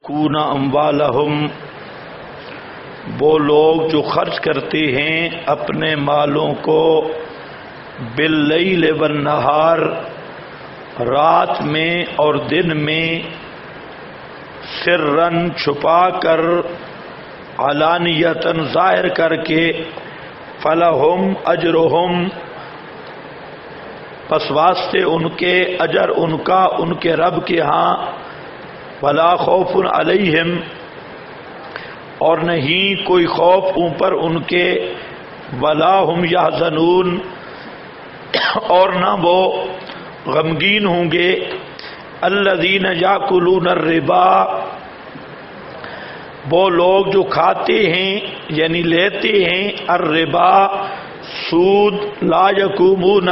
کون اموالہم، وہ لوگ جو خرچ کرتے ہیں اپنے مالوں کو باللیل والنہار، رات میں اور دن میں، سرًا چھپا کر، علانیتاً ظاہر کر کے، فلہم اجرہم، پس واسطے ان کے اجر ان کا ان کے رب کے ہاں، ولا خوف علیہم، اور نہیں کوئی خوف اوپر ان کے، ولا ہم یحزنون، اور نہ وہ غمگین ہوں گے، الذین یاکلون الربا، وہ لوگ جو کھاتے ہیں یعنی لیتے ہیں، الربا سود، لا یقومون،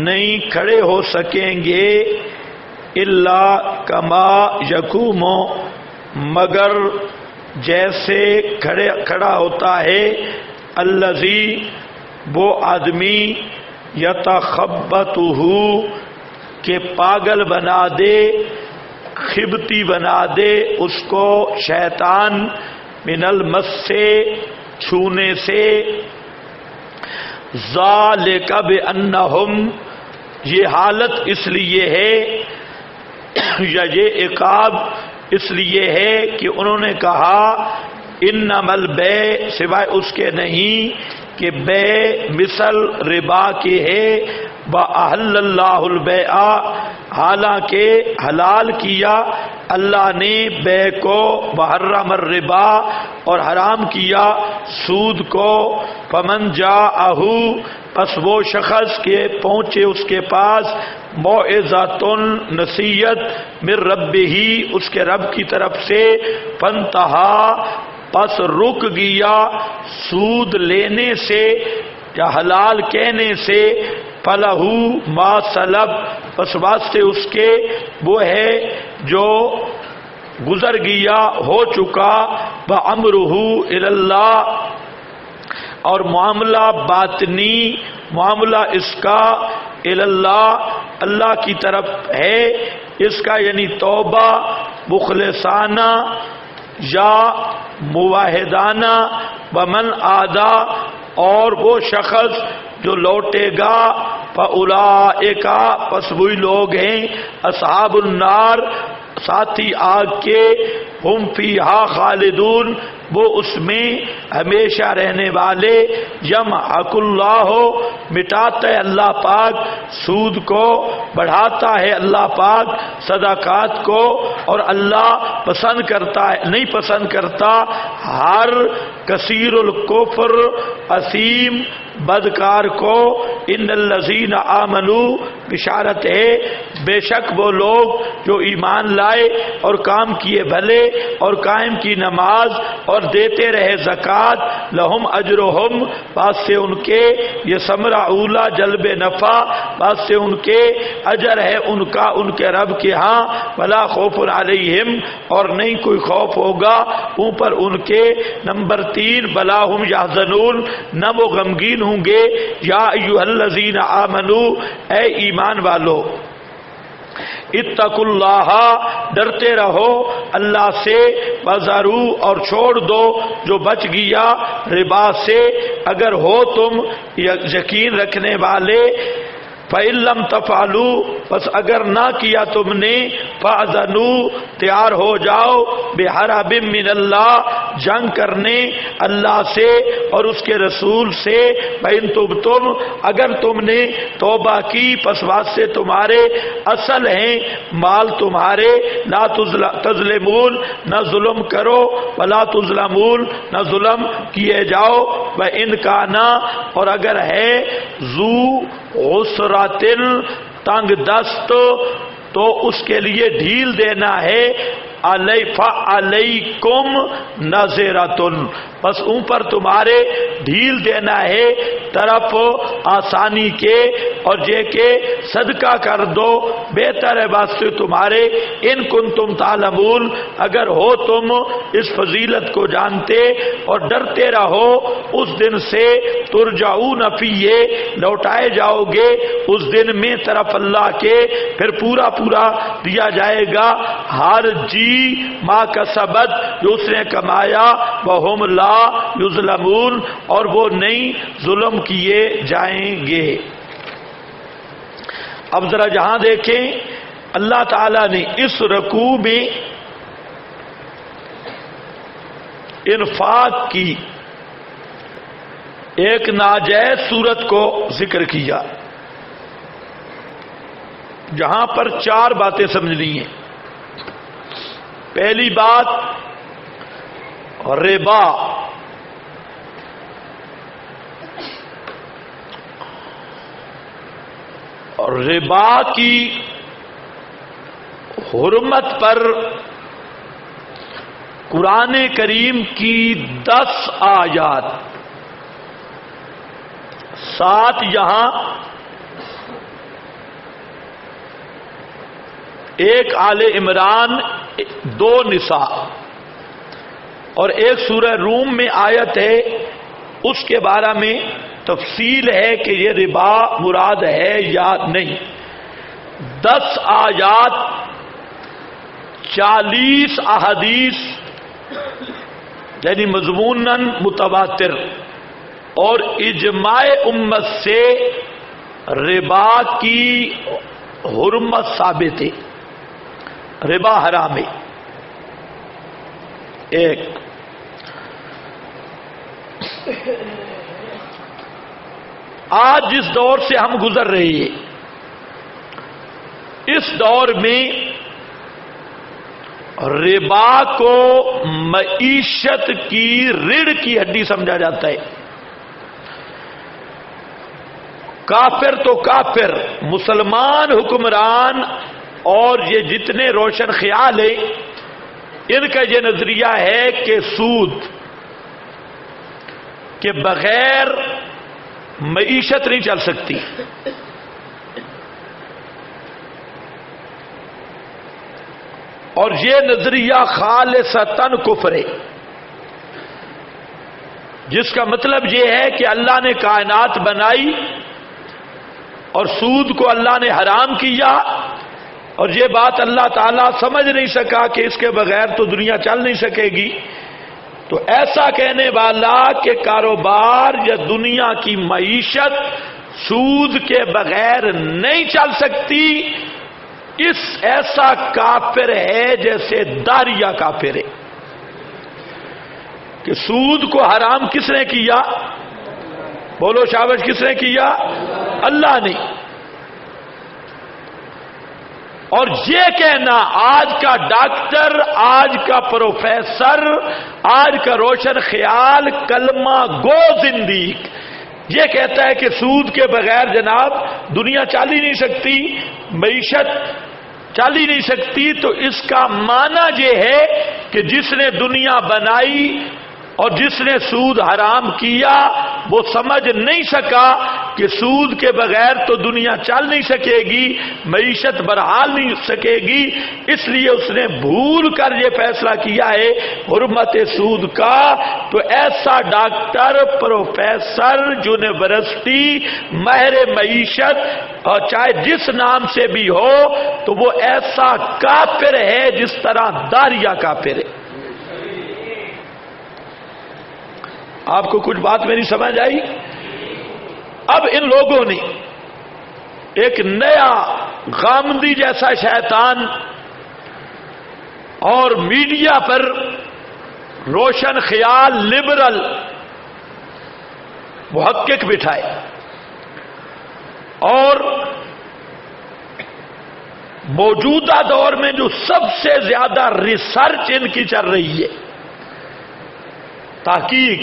نہیں کھڑے ہو سکیں گے، الا کما یقوم، مگر جیسے کھڑا ہوتا ہے، الذی، وہ آدمی، یتخبطہ، کہ پاگل بنا دے، خبتی بنا دے اس کو شیطان، من المس سے، چھونے سے، ذالک بانہم، یہ حالت اس لیے ہے یا یہ عقاب اس لیے ہے کہ انہوں نے کہا، انما البیع، سوائے اس کے نہیں کہ بیع مثل ربا کے ہے، وَأَحَلَّ اللَّهُ الْبَيْعَ، حالانکہ حلال کیا اللہ نے بیع کو، وَحَرَّمَ الرِّبَا، اور حرام کیا سود کو، فَمَنْ جَاءَهُ، پس وہ شخص کے پہنچے اس کے پاس، موعظۃ، نصیحت، من ربہ، اس کے رب کی طرف سے، فانتہا، پس رک گیا سود لینے سے یا حلال کہنے سے، فلہ ما سلب، پس واسطے اس کے وہ ہے جو گزر گیا، ہو چکا، وامرہ الی اللہ، اور معاملہ باطنی، معاملہ اس کا، الی اللہ، اللہ کی طرف ہے اس کا، یعنی توبہ مخلصانہ یا موحدانہ، ومن آدا، اور وہ شخص جو لوٹے گا، فاولئک، پس وہی لوگ ہیں، اصحاب النار، ساتھی آگ کے، ہم فیہا خالدون، وہ اس میں ہمیشہ رہنے والے، یمحق اللہ، مٹاتا ہے اللہ پاک سود کو، بڑھاتا ہے اللہ پاک صدقات کو، اور اللہ پسند کرتا ہے، نہیں پسند کرتا ہر کثیر الکفر، اثیم بدکار کو، ان الذین آمنوا، بشارت ہے بے شک وہ لوگ جو ایمان لائے اور کام کیے بھلے اور قائم کی نماز اور دیتے رہے زکوٰۃ، لہم اجرہم، پاس سے ان کے، یہ ثمرہ اولا جلب نفع، پاس سے ان کے اجر ہے ان کا ان کے رب کے ہاں، ولا خوف علیہم، اور نہیں کوئی خوف ہوگا اوپر ان کے، نمبر 3، ولا ہم یحزنون، نہ وہ غمگین ہوں گے، یا ایھا الذین آمنوا، اے ایمان والو، اتقوا اللہ، ڈرتے رہو اللہ سے، وذروا، اور چھوڑ دو جو بچ گیا ربا سے، اگر ہو تم یقین رکھنے والے، فَإِن لَّمْ تَفْعَلُوا، پس اگر نہ کیا تم نے، فَأْذَنُوا، تیار ہو جاؤ، بِحَرْبٍ مِّنَ اللَّهِ، جنگ کرنے اللہ سے اور اس کے رسول سے، فَإِن تُبْتُمْ، اگر تم نے توبہ کی، پس واسطے تمہارے اصل ہیں مال تمہارے، لا تظلمون، نہ ظلم کرو، ولا تظلمون، نہ ظلم کیے جاؤ، وَإِن كَانَ، اور اگر ہے، ذو عسرۃ، تنگ دست، تو اس کے لیے ڈھیل دینا ہے، فعلیکم نذرۃ، بس اوپر تمہارے ڈھیل دینا ہے طرف آسانی کے، اور یہ کہ صدقہ کر دو بہتر ہے واسطے تمہارے، ان کنتم تعلمون اگر ہو تم اس فضیلت کو جانتے، اور ڈرتے رہو اس دن سے ترجعون فیہ لوٹائے جاؤ گے اس دن میں طرف اللہ کے، پھر پورا پورا دیا جائے گا ہر جی ما کسبت جو اس نے کمایا، وہم لا یظلمون اور وہ نہیں ظلم کیے جائیں گے۔ اب ذرا جہاں دیکھیں اللہ تعالیٰ نے اس رکوع میں انفاق کی ایک ناجائز صورت کو ذکر کیا، جہاں پر 4 باتیں سمجھنی ہیں۔ پہلی بات ربا، ربا کی حرمت پر قرآن کریم کی 10 آیات، 7 یہاں، 1 آل عمران، 2 نساء، اور 1 سورہ روم میں آیت ہے، اس کے بارے میں تفصیل ہے کہ یہ ربا مراد ہے یا نہیں۔ 10 آیات، 40 احادیث یعنی مضموناً متواتر اور اجماع امت سے ربا کی حرمت ثابت ہے، ربا حرام ہے۔ 1 آج جس دور سے ہم گزر رہے ہیں، اس دور میں ربا کو معیشت کی ریڑھ کی ہڈی سمجھا جاتا ہے۔ کافر تو کافر، مسلمان حکمران اور یہ جتنے روشن خیال ہیں، ان کا یہ نظریہ ہے کہ سود کے بغیر معیشت نہیں چل سکتی۔ اور یہ نظریہ خالصتاً کفر ہے، جس کا مطلب یہ ہے کہ اللہ نے کائنات بنائی اور سود کو اللہ نے حرام کیا، اور یہ بات اللہ تعالیٰ سمجھ نہیں سکا کہ اس کے بغیر تو دنیا چل نہیں سکے گی۔ تو ایسا کہنے والا کہ کاروبار یا دنیا کی معیشت سود کے بغیر نہیں چل سکتی، اس ایسا کافر ہے جیسے داریہ کافر ہے۔ کہ سود کو حرام کس نے کیا؟ بولو شابش، کس نے کیا؟ اللہ نے۔ اور یہ کہنا آج کا ڈاکٹر، آج کا پروفیسر، آج کا روشن خیال، کلمہ گو زندیق یہ کہتا ہے کہ سود کے بغیر جناب دنیا چل ہی نہیں سکتی، معیشت چل ہی نہیں سکتی، تو اس کا معنی یہ ہے کہ جس نے دنیا بنائی اور جس نے سود حرام کیا وہ سمجھ نہیں سکا کہ سود کے بغیر تو دنیا چل نہیں سکے گی، معیشت بحال نہیں سکے گی، اس لیے اس نے بھول کر یہ فیصلہ کیا ہے حرمت سود کا۔ تو ایسا ڈاکٹر، پروفیسر، یونیورسٹی، ماہر معیشت اور چاہے جس نام سے بھی ہو تو وہ ایسا کافر ہے جس طرح داریہ کافر ہے۔ آپ کو کچھ بات میری سمجھ آئی؟ اب ان لوگوں نے ایک نیا غامدی جیسا شیطان اور میڈیا پر روشن خیال لبرل محقق بٹھائے، اور موجودہ دور میں جو سب سے زیادہ ریسرچ ان کی چل رہی ہے، تحقیق،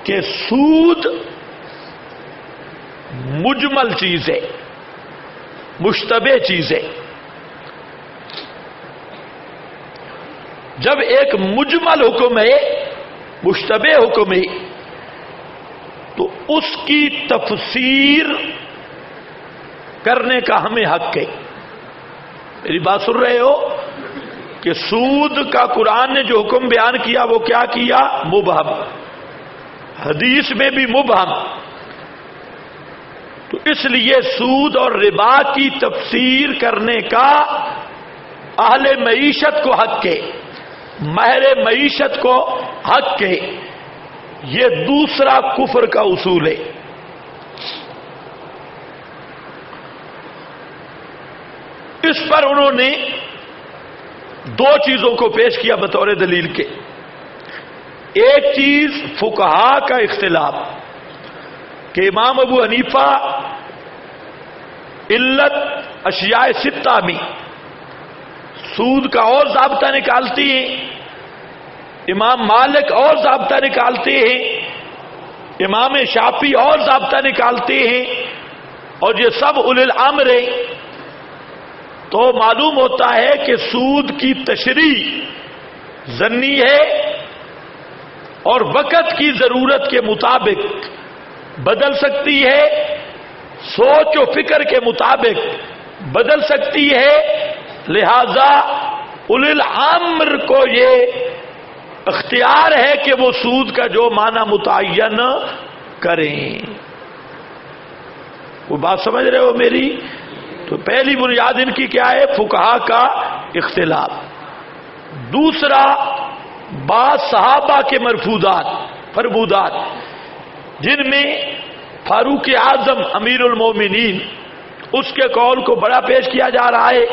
کہ سود مجمل چیز ہے، مشتبہ چیز ہے۔ جب ایک مجمل حکم ہے مشتبہ حکم ہے تو اس کی تفسیر کرنے کا ہمیں حق ہے. میری بات سن رہے ہو کہ سود کا قرآن نے جو حکم بیان کیا وہ کیا کیا؟ مبہم. حدیث میں بھی مبہم. تو اس لیے سود اور ربا کی تفسیر کرنے کا اہل معیشت کو حق ہے، ماہر معیشت کو حق ہے. یہ دوسرا کفر کا اصول ہے. اس پر انہوں نے دو چیزوں کو پیش کیا بطور دلیل کے. ایک چیز فقہا کا اختلاف کہ امام ابو حنیفہ علت اشیاء ستہ میں سود کا اور ضابطہ نکالتی ہیں، امام مالک اور ضابطہ نکالتے ہیں، امام شافعی اور ضابطہ نکالتے ہیں، اور یہ سب اولی الامر ہیں. تو معلوم ہوتا ہے کہ سود کی تشریح ظنی ہے اور وقت کی ضرورت کے مطابق بدل سکتی ہے، سوچ و فکر کے مطابق بدل سکتی ہے. لہذا اولی الامر کو یہ اختیار ہے کہ وہ سود کا جو معنی متعین کریں. وہ بات سمجھ رہے ہو میری؟ تو پہلی بنیاد ان کی کیا ہے؟ فقہا کا اختلاف. دوسرا بعض صحابہ کے فرمودات جن میں فاروق اعظم امیر المومنین اس کے قول کو بڑا پیش کیا جا رہا ہے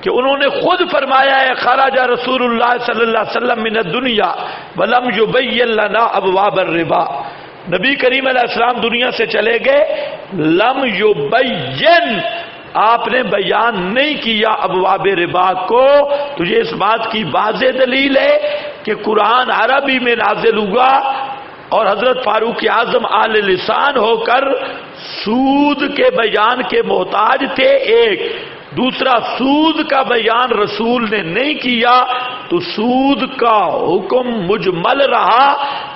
کہ انہوں نے خود فرمایا ہے خرج رسول اللہ صلی اللہ علیہ وسلم من الدنیا ولم یبین لنا ابواب الربا. نبی کریم علیہ السلام دنیا سے چلے گئے، لم یبین، آپ نے بیان نہیں کیا ابواب ربا کو. تو یہ اس بات کی واضح دلیل ہے کہ قرآن عربی میں نازل ہوا اور حضرت فاروق اعظم اہل لسان ہو کر سود کے بیان کے محتاج تھے. ایک دوسرا، سود کا بیان رسول نے نہیں کیا تو سود کا حکم مجمل رہا.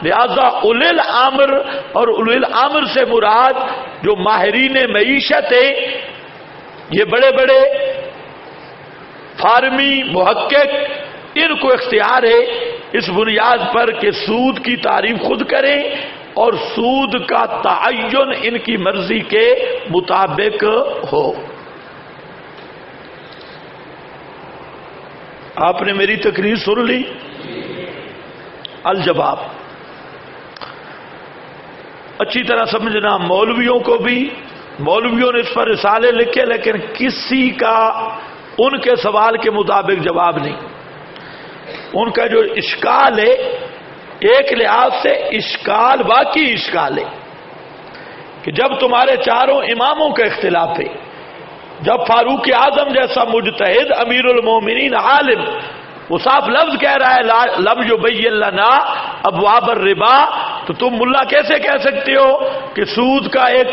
لہذا اولی الامر، اور اولی الامر سے مراد جو ماہرین معیشت ہے، یہ بڑے بڑے فارمی محقق، ان کو اختیار ہے اس بنیاد پر کہ سود کی تعریف خود کریں اور سود کا تعین ان کی مرضی کے مطابق ہو. آپ نے میری تقریر سن لی. الجواب اچھی طرح سمجھنا. مولویوں کو بھی، مولویوں نے اس پر رسالے لکھے لیکن کسی کا ان کے سوال کے مطابق جواب نہیں. ان کا جو اشکال ہے، ایک لحاظ سے اشکال واقعی اشکال ہے کہ جب تمہارے چاروں اماموں کا اختلاف ہے، جب فاروق اعظم جیسا مجتہد امیر المومنین عالم وہ صاف لفظ کہہ رہا ہے لم یبین لنا ابواب الربا، تو تم ملا کیسے کہہ سکتے ہو کہ سود کا ایک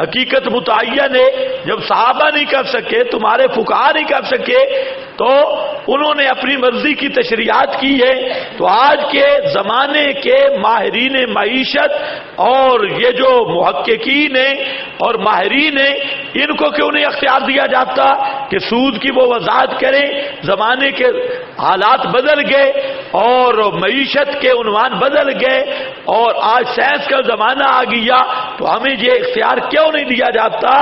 حقیقت متعین ہے؟ جب صحابہ نہیں کر سکے، تمہارے فقہا نہیں کر سکے، تو انہوں نے اپنی مرضی کی تشریحات کی ہے. تو آج کے زمانے کے ماہرین معیشت اور یہ جو محققین ہیں اور ماہرین ہیں، ان کو کیوں نہیں اختیار دیا جاتا کہ سود کی وہ وضاحت کریں؟ زمانے کے حالات بدل گئے اور معیشت کے عنوان بدل گئے اور آج سائنس کا زمانہ آ گیا، تو ہمیں یہ اختیار کیوں نہیں دیا جاتا؟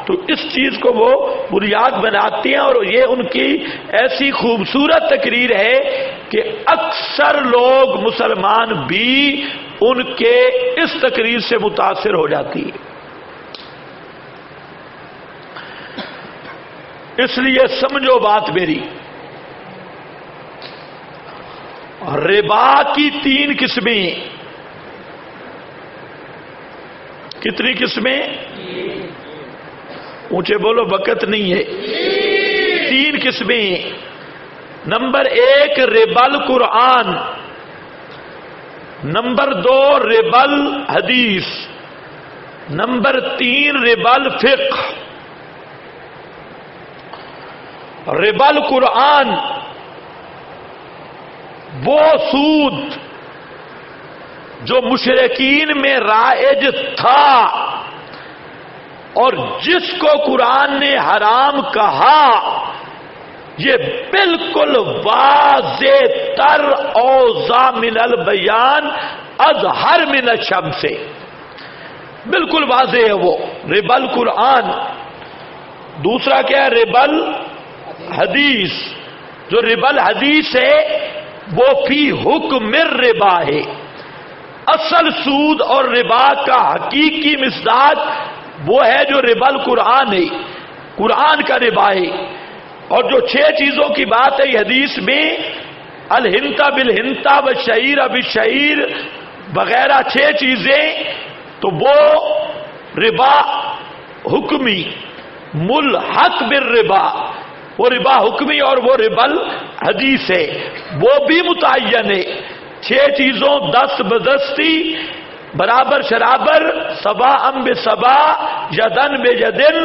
تو اس چیز کو وہ بنیاد بناتے ہیں اور یہ ان کی ایسی خوبصورت تقریر ہے کہ اکثر لوگ مسلمان بھی ان کے اس تقریر سے متاثر ہو جاتی ہے. اس لیے سمجھو بات میری، ربا کی 3 قسمیں. کتنی قسمیں؟ اونچے بولو، وقت نہیں ہے. 3 قسمیں. نمبر 1 ربل قرآن، نمبر 2 ربل حدیث، نمبر 3 ربل فقہ. ربل قرآن وہ سود جو مشرکین میں رائج تھا اور جس کو قرآن نے حرام کہا، یہ بالکل واضح تر اوضح من البیان اظہر من الشمس سے، بالکل واضح ہے وہ ربا القرآن۔ دوسرا کیا ہے؟ ربا الحدیث۔ جو ربا الحدیث ہے وہ فی حکم الربا ہے، اصل سود اور ربا کا حقیقی مصداق وہ ہے جو ربا القرآن ہے، قرآن کا ربا ہے۔ اور جو 6 چیزوں کی بات ہے حدیث میں، الہنتا بالہنتا والشعیر بالشعیر وغیرہ 6 چیزیں، تو وہ ربا حکمی ملحق بالربا، وہ ربا حکمی اور وہ ربا الحدیث ہے، وہ بھی متعین ہے۔ 6 چیزوں دست بدستی، برابر شرابر، سبا بسبا، یدن بیدن،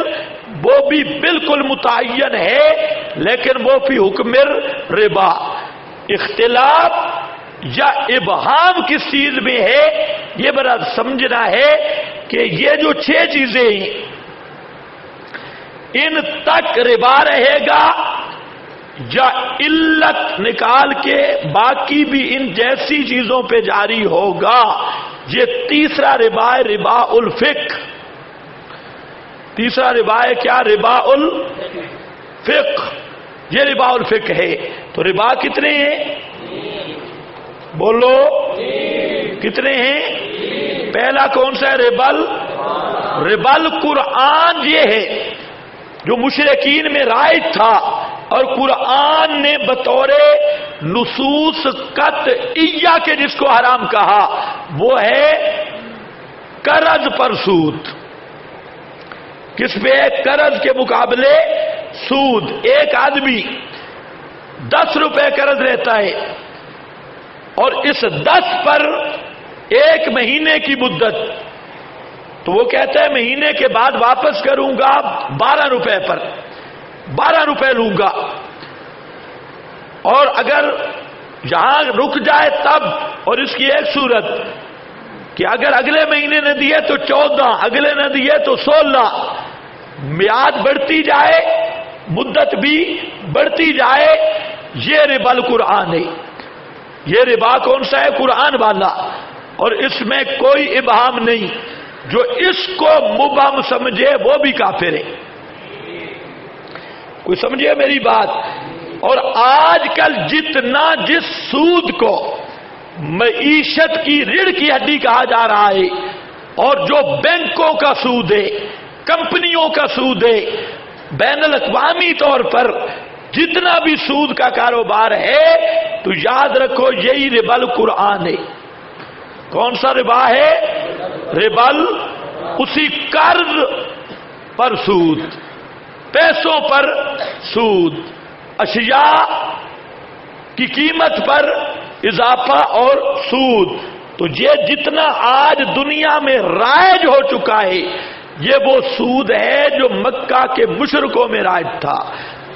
وہ بھی بالکل متعین ہے، لیکن وہ فی حکم ربا۔ اختلاف یا ابہام کس چیز میں ہے، یہ بڑا سمجھنا ہے کہ یہ جو 6 چیزیں ہیں ان تک ربا رہے گا یا علت نکال کے باقی بھی ان جیسی چیزوں پہ جاری ہوگا۔ یہ تیسرا ربا ہے، ربا الفقہ۔ تیسرا ربا ہے کیا؟ ربا الفقہ۔ یہ ربا الفقہ ہے۔ تو ربا کتنے ہیں؟ بولو کتنے ہیں؟ پہلا کون سا ہے؟ ربا القرآن یہ ہے جو مشرکین میں رائج تھا اور قرآن نے بطور نصوص قطعیہ کے جس کو حرام کہا، وہ ہے قرض پر سود۔ کس پہ؟ قرض کے مقابلے سود۔ ایک آدمی 10 روپے قرض لیتا ہے اور اس 10 پر 1 مہینے کی مدت، تو وہ کہتا ہے مہینے کے بعد واپس کروں گا 12 روپے پر، 12 روپے لوں گا، اور اگر یہاں رک جائے تب، اور اس کی ایک صورت کہ اگر اگلے مہینے نہ دیے تو 14، اگلے نہ دیے تو 16، میعاد بڑھتی جائے، مدت بھی بڑھتی جائے، یہ ربا القرآن ہے۔ یہ ربا کون سا ہے؟ قرآن والا، اور اس میں کوئی ابہام نہیں۔ جو اس کو مبہم سمجھے وہ بھی کافر ہے۔ کوئی سمجھے میری بات؟ اور آج کل جتنا جس سود کو معیشت کی ریڑھ کی ہڈی کہا جا رہا ہے، اور جو بینکوں کا سود ہے، کمپنیوں کا سود ہے، بین الاقوامی طور پر جتنا بھی سود کا کاروبار ہے، تو یاد رکھو یہی ربا القرآن ہے۔ کون سا ربا ہے؟ ربا اسی قرض پر سود، پیسوں پر سود، اشیاء کی قیمت پر اضافہ اور سود۔ تو یہ جتنا آج دنیا میں رائج ہو چکا ہے، یہ وہ سود ہے جو مکہ کے مشرکوں میں رائج تھا،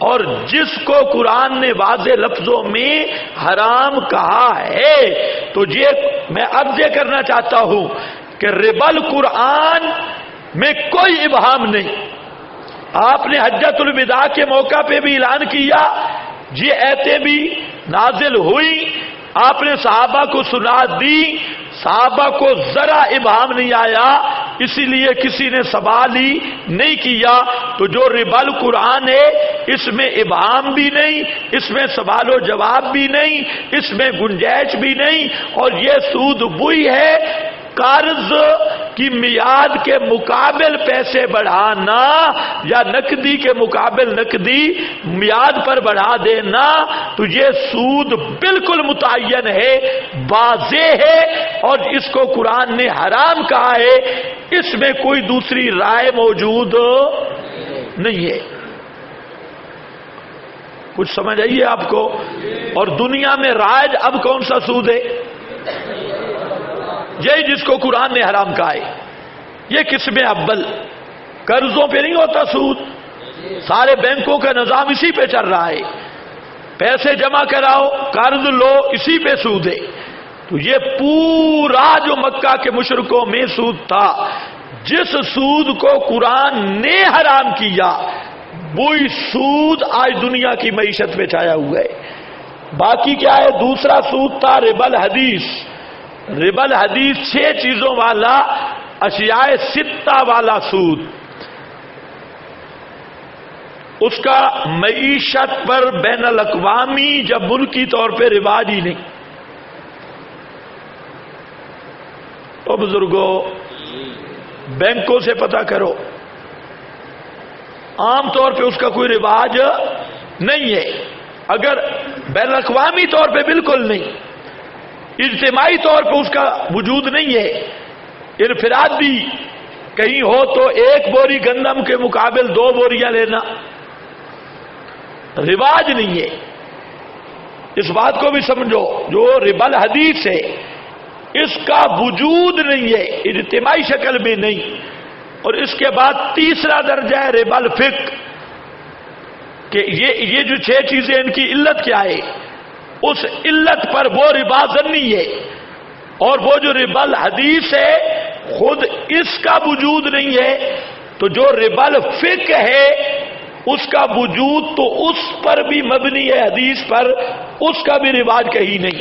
اور جس کو قرآن نے واضح لفظوں میں حرام کہا ہے۔ تو یہ میں اب یہ کرنا چاہتا ہوں کہ ربا القرآن میں کوئی ابہام نہیں۔ آپ نے حجۃ الوداع کے موقع پہ بھی اعلان کیا، یہ ایتیں بھی نازل ہوئی، آپ نے صحابہ کو سنا دی، صحابہ کو ذرا ابہام نہیں آیا، اسی لیے کسی نے سوال ہی نہیں کیا۔ تو جو ربا القرآن ہے اس میں ابہام بھی نہیں، اس میں سوال و جواب بھی نہیں، اس میں گنجائش بھی نہیں، اور یہ سود وہی ہے قرض کی میعاد کے مقابل پیسے بڑھانا یا نقدی کے مقابل نقدی میعاد پر بڑھا دینا، تو یہ سود بالکل متعین ہے، واضح ہے، اور اس کو قرآن نے حرام کہا ہے، اس میں کوئی دوسری رائے موجود نہیں ہے۔ کچھ سمجھ آئیے آپ کو؟ اور دنیا میں رائج اب کون سا سود ہے؟ یہی جس کو قرآن نے حرام کہا ہے۔ یہ قسم اول، قرضوں پہ نہیں ہوتا سود، سارے بینکوں کا نظام اسی پہ چل رہا ہے، پیسے جمع کراؤ، قرض لو، اسی پہ سود ہے۔ تو یہ پورا جو مکہ کے مشرکوں میں سود تھا، جس سود کو قرآن نے حرام کیا وہی سود آج دنیا کی معیشت میں چھایا ہوا ہے۔ باقی کیا ہے؟ دوسرا سود تھا ربا الحدیث۔ ربا الحدیث 6 چیزوں والا، اشیاء 6 والا سود، اس کا معیشت پر بین الاقوامی جب ملکی طور پہ رواج ہی نہیں۔ تو بزرگوں بینکوں سے پتہ کرو، عام طور پہ اس کا کوئی رواج نہیں ہے۔ اگر بین الاقوامی طور پہ بالکل نہیں، اجتماعی طور پہ اس کا وجود نہیں ہے، انفراد بھی کہیں ہو تو 1 بوری گندم کے مقابل 2 بوریاں لینا رواج نہیں ہے۔ اس بات کو بھی سمجھو، جو ربا الحدیث ہے اس کا وجود نہیں ہے، اجتماعی شکل میں نہیں۔ اور اس کے بعد تیسرا درجہ ہے ربا الفقہ، کہ یہ جو 6 چیزیں ان کی علت کیا ہے، اس علت پر وہ ربا ظنی ہے، اور وہ جو ربا الحدیث ہے خود اس کا وجود نہیں ہے۔ تو جو ربا الفقہ ہے اس کا وجود تو اس پر بھی مبنی ہے، حدیث پر، اس کا بھی رواج کہیں نہیں۔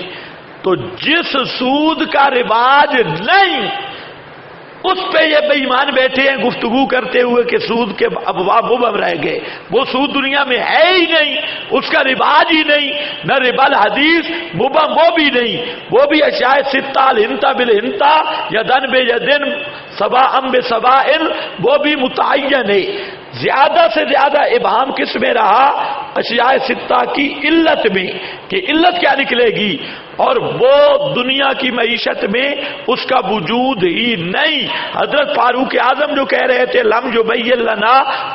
تو جس سود کا رواج نہیں اس پہ یہ بے ایمان بیٹھے ہیں گفتگو کرتے ہوئے کہ سود کے ابواب مبہم رہ گئے۔ وہ سود دنیا میں ہے ہی نہیں، اس کا رواج ہی نہیں، نہ ربا الحدیث مبہم وہ بھی نہیں، وہ بھی اشیاء 6 الہنتا بالہنتا یدن بے یدن سباء بسباء، وہ بھی متعین ہے۔ زیادہ سے زیادہ ابہام کس میں رہا؟ اشیاء 6 کی علت میں، کہ علت کیا نکلے گی، اور وہ دنیا کی معیشت میں اس کا وجود ہی نہیں۔ حضرت فاروق اعظم جو کہہ رہے تھے لم یبین لنا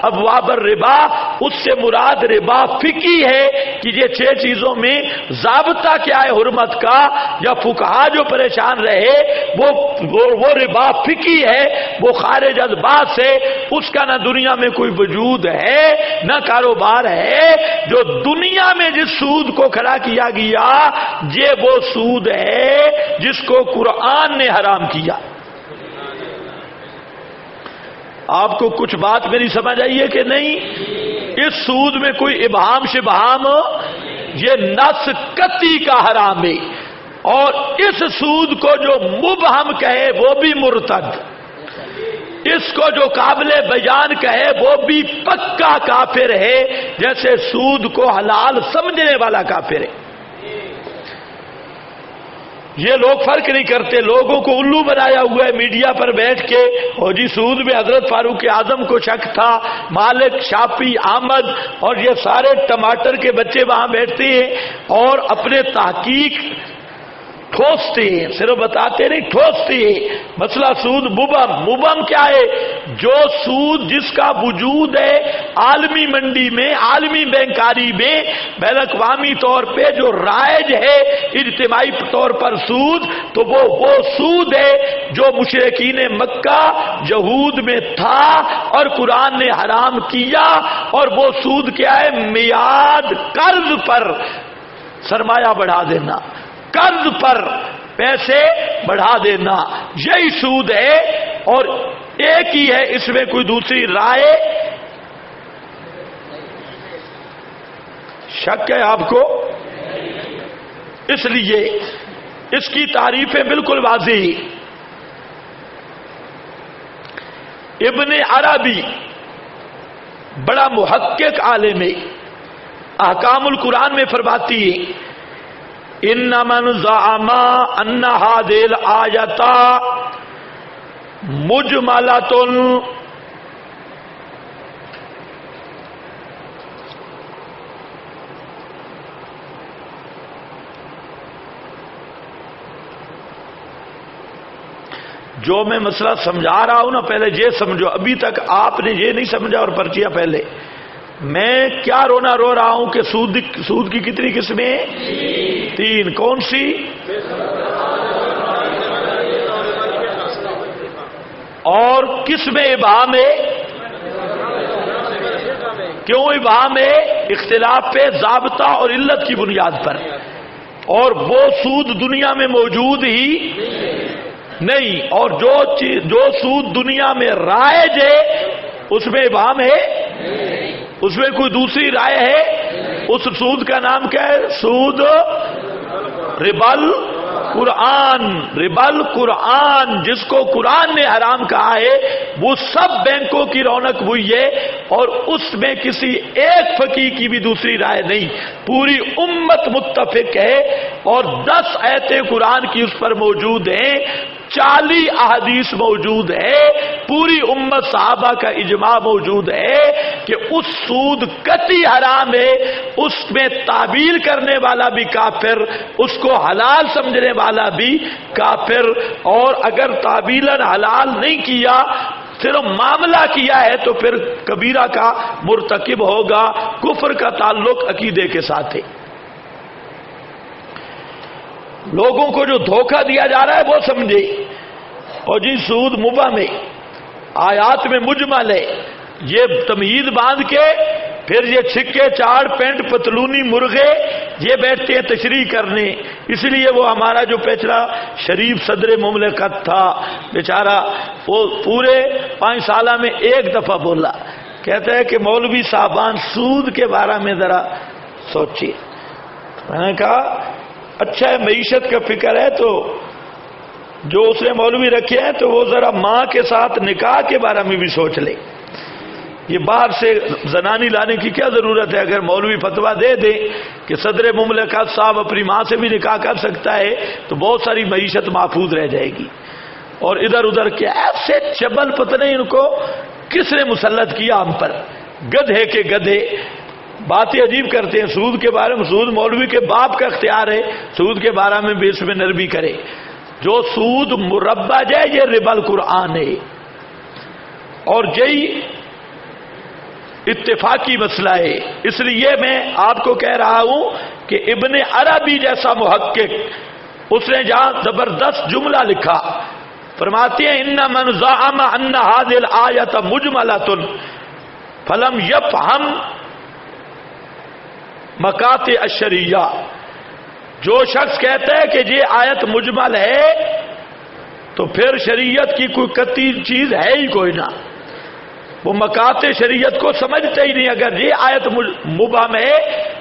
ابواب الربا، اس سے مراد ربا فقہی ہے کہ یہ 6 چیزوں میں ضابطہ کیا ہے حرمت کا، یا فقہا جو پریشان رہے وہ ربا فقہی ہے، وہ خارج از بات ہے، اس کا نہ دنیا میں کوئی وجود ہے نہ کاروبار ہے۔ جو دنیا میں جس سود کو کھڑا کیا گیا یہ وہ سود ہے جس کو قرآن نے حرام کیا۔ آپ کو کچھ بات میری سمجھ آئی ہے کہ نہیں؟ اس سود میں کوئی ابہام شبہام، یہ نص قطعی کا حرام ہے، اور اس سود کو جو مبہم کہے وہ بھی مرتد، اس کو جو قابل بیان کہے وہ بھی پکا کافر ہے، جیسے سود کو حلال سمجھنے والا کافر ہے۔ یہ لوگ فرق نہیں کرتے، لوگوں کو الو بنایا ہوا ہے میڈیا پر بیٹھ کے، اور جی سود میں حضرت فاروق اعظم کو شک تھا، مالک، شافعی، احمد، اور یہ سارے ٹماٹر کے بچے وہاں بیٹھتے ہیں اور اپنے تحقیق ٹھوستے ہیں، صرف بتاتے نہیں، ٹھوستے ہیں۔ مسئلہ سود مبہم کیا ہے؟ جو سود جس کا وجود ہے عالمی منڈی میں، عالمی بینکاری میں، بین الاقوامی طور پہ جو رائج ہے اجتماعی طور پر سود، تو وہ سود ہے جو مشرکین مکہ یہود میں تھا اور قرآن نے حرام کیا۔ اور وہ سود کیا ہے؟ میعاد، قرض پر سرمایہ بڑھا دینا، قرض پر پیسے بڑھا دینا، یہی سود ہے، اور ایک ہی ہے، اس میں کوئی دوسری رائے شک ہے آپ کو؟ اس لیے اس کی تعریفیں بالکل واضح۔ ابن عربی بڑا محقق عالم ہے، احکام القرآن میں فرماتی ہے ان من زعم ان هذه الآیۃ مجملۃ جو میں مسئلہ سمجھا رہا ہوں نا، پہلے یہ سمجھو، ابھی تک آپ نے یہ نہیں سمجھا اور پرچیاں پہلے۔ میں کیا رونا رو رہا ہوں کہ سود کی کتنی قسمیں؟ 3۔ کون سی؟ اور کس میں ابہام ہے؟ کیوں ابہام ہے؟ اختلاف پہ ضابطہ اور علت کی بنیاد پر۔ اور وہ سود دنیا میں موجود ہی نہیں، اور جو سود دنیا میں رائج ہے اس میں ابہام ہے، اس میں کوئی دوسری رائے ہے؟ اس سود کا نام کیا ہے؟ سود ربل قرآن، ربل قرآن، جس کو قرآن نے حرام کہا ہے، وہ سب بینکوں کی رونق ہوئی ہے، اور اس میں کسی ایک فقیہ کی بھی دوسری رائے نہیں، پوری امت متفق ہے، اور 10 آیتیں قرآن کی اس پر موجود ہیں، 40 احادیث موجود ہے، پوری امت صحابہ کا اجماع موجود ہے کہ اس سود قطعی حرام ہے، اس میں تعبیر کرنے والا بھی کافر، اس کو حلال سمجھنے والا بھی کافر، اور اگر تعبیراً حلال نہیں کیا، صرف معاملہ کیا ہے، تو پھر کبیرہ کا مرتکب ہوگا۔ کفر کا تعلق عقیدے کے ساتھ ہے۔ لوگوں کو جو دھوکہ دیا جا رہا ہے وہ سمجھے، اور جی سود مباح میں آیات میں مجمل ہے، یہ تمہید باندھ کے پھر یہ چھکے چاڑ پینٹ پتلونی مرغے یہ بیٹھتے ہیں تشریح کرنے، اس لیے وہ ہمارا جو پچھلا شریف صدر مملکت تھا بیچارہ، وہ پورے 5 سالہ میں ایک دفعہ بولا، کہتا ہے کہ مولوی صاحبان سود کے بارے میں ذرا سوچیے۔ میں نے کہا اچھا ہے، معیشت کا فکر ہے تو جو اس نے مولوی رکھے ہیں تو وہ ذرا ماں کے ساتھ نکاح کے بارے میں بھی سوچ لے، یہ باہر سے زنانی لانے کی کیا ضرورت ہے؟ اگر مولوی فتویٰ دے دیں کہ صدر مملکت صاحب اپنی ماں سے بھی نکاح کر سکتا ہے تو بہت ساری معیشت محفوظ رہ جائے گی۔ اور ادھر ادھر کے ایسے چبل پتہ نہیں ان کو کس نے مسلط کیا ہم پر، گدھے کے گدھے باتیں عجیب کرتے ہیں سود کے بارے میں۔ سود مولوی کے باپ کا اختیار ہے، سود کے بارے میں بھی اس میں نرمی کرے۔ جو سود مربج ہے یہ ربا القرآن ہے، اور یہی اتفاقی مسئلہ ہے۔ اس لیے میں آپ کو کہہ رہا ہوں کہ ابن عربی جیسا محقق، اس نے جہاں زبردست جملہ لکھا، فرماتے ہیں ان من زعم ان هذه الآیۃ مجملۃ فلم یفہم مقاطع الشریعہ، جو شخص کہتا ہے کہ یہ آیت مجمل ہے تو پھر شریعت کی کوئی قطعی چیز ہے ہی کوئی نہ، وہ مقاطع شریعت کو سمجھتے ہی نہیں۔ اگر یہ آیت مبہم ہے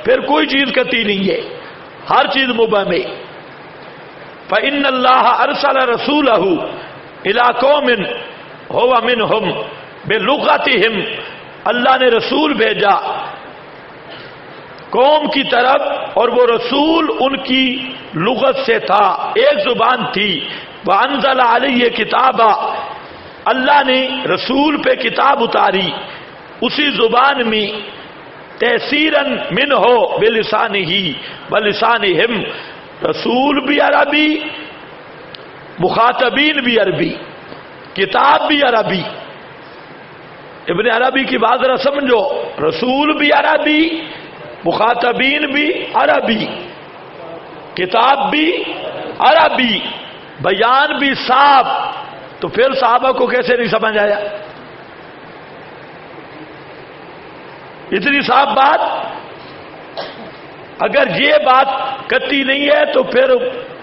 پھر کوئی چیز قطعی نہیں ہے، ہر چیز مبہم ہے۔ فإن اللہ ارسل رسولہ الی قوم هو منہم بلغتہم، اللہ نے رسول بھیجا قوم کی طرف، اور وہ رسول ان کی لغت سے تھا، ایک زبان تھی۔ وَأَنزَلَ عَلَيْهِ كِتَابًا، اللہ نے رسول پہ کتاب اتاری اسی زبان میں، تَيْسِيرًا مِنْهُ بِلِسَانِهِ وَلِسَانِهِمْ، رسول بھی عربی، مخاطبین بھی عربی، کتاب بھی عربی۔ ابن عربی کی بات ذرا سمجھو، رسول بھی عربی، مخاطبین بھی عربی، کتاب بھی عربی، بیان بھی صاف، تو پھر صحابہ کو کیسے نہیں سمجھ آیا؟ اتنی صاف بات، اگر یہ بات قطعی نہیں ہے تو پھر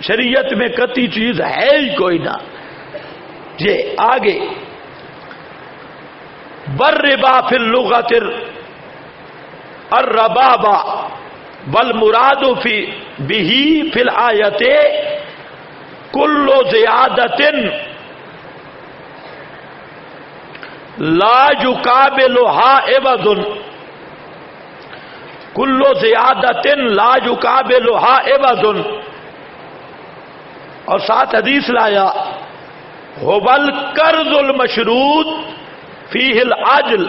شریعت میں قطعی چیز ہے ہی کوئی نہ۔ یہ آگے بربا فی اللغۃ الربابا والمراد فی بہ فی الآیت کل زیادۃ لا یقابلها عوض، کل زیادۃ لا یقابلها عوض، اور ساتھ حدیث لایا هو القرض المشروط فیہ العجل،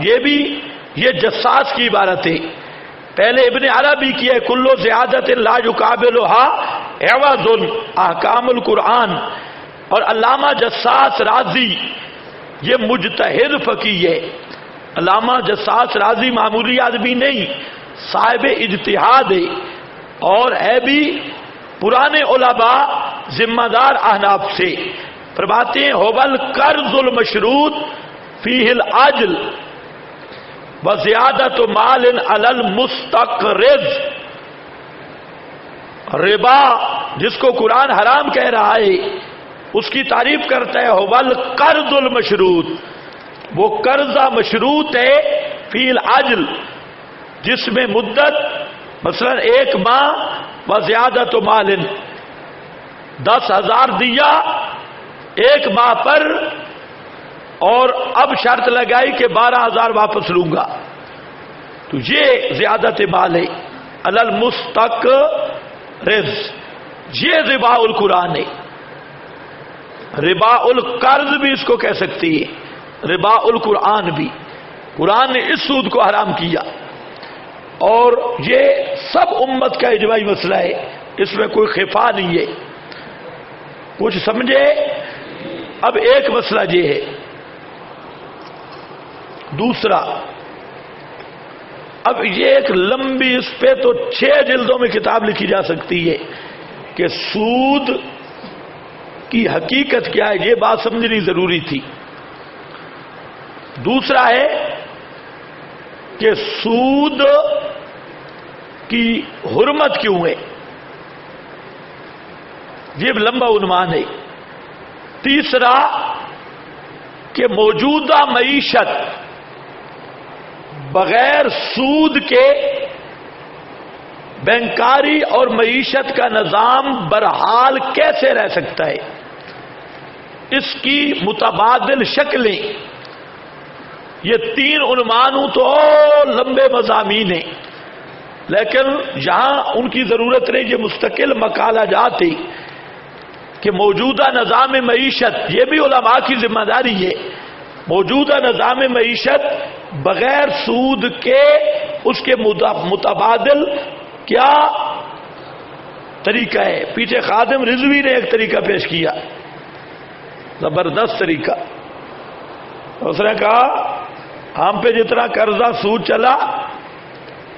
یہ بھی یہ جساس کی عبارت ہے، پہلے ابن عربی کی ہے کلو زیادت لا یقابلها عوض احکام القرآن، اور علامہ جساس رازی یہ مجتہد فقیہ ہے۔ علامہ جساس رازی معمولی آدمی نہیں، صاحب اجتہاد ہے، اور ہے بھی پرانے علماء ذمہ دار احناف سے۔ فرماتے ہیں هو القرض المشروط فیہ العجل، وزیادۃ مال علی المستقرض، ربا جس کو قرآن حرام کہہ رہا ہے اس کی تعریف کرتا ہے والقرض المشروط، وہ قرضہ مشروط ہے فی العجل جس میں مدت مثلا 1 ماہ وزیادۃ مال، 10,000 دیا 1 ماہ پر اور اب شرط لگائی کہ 12,000 واپس لوں گا، تو یہ زیادت مال ہے علی المستقرض، یہ ربا القرآن ہے۔ ربا القرض بھی اس کو کہہ سکتی ہے، ربا القرآن بھی، قرآن نے اس سود کو حرام کیا، اور یہ سب امت کا اجماعی مسئلہ ہے، اس میں کوئی خفا نہیں ہے، کچھ سمجھے؟ اب ایک مسئلہ یہ ہے، دوسرا اب یہ ایک لمبی، اس پہ تو 6 جلدوں میں کتاب لکھی جا سکتی ہے کہ سود کی حقیقت کیا ہے، یہ بات سمجھنی ضروری تھی۔ دوسرا ہے کہ سود کی حرمت کیوں ہے، یہ لمبا عنوان ہے۔ تیسرا کہ موجودہ معیشت بغیر سود کے بینکاری اور معیشت کا نظام برحال کیسے رہ سکتا ہے، اس کی متبادل شکلیں، یہ 3 عنوانوں تو لمبے مضامین ہیں، لیکن یہاں ان کی ضرورت نہیں، یہ مستقل مقالہ جات ہے کہ موجودہ نظام معیشت، یہ بھی علماء کی ذمہ داری ہے، موجودہ نظام معیشت بغیر سود کے اس کے متبادل کیا طریقہ ہے۔ پیچھے خادم رضوی نے ایک طریقہ پیش کیا، زبردست طریقہ، اس نے کہا ہم پہ جتنا قرضہ سود چلا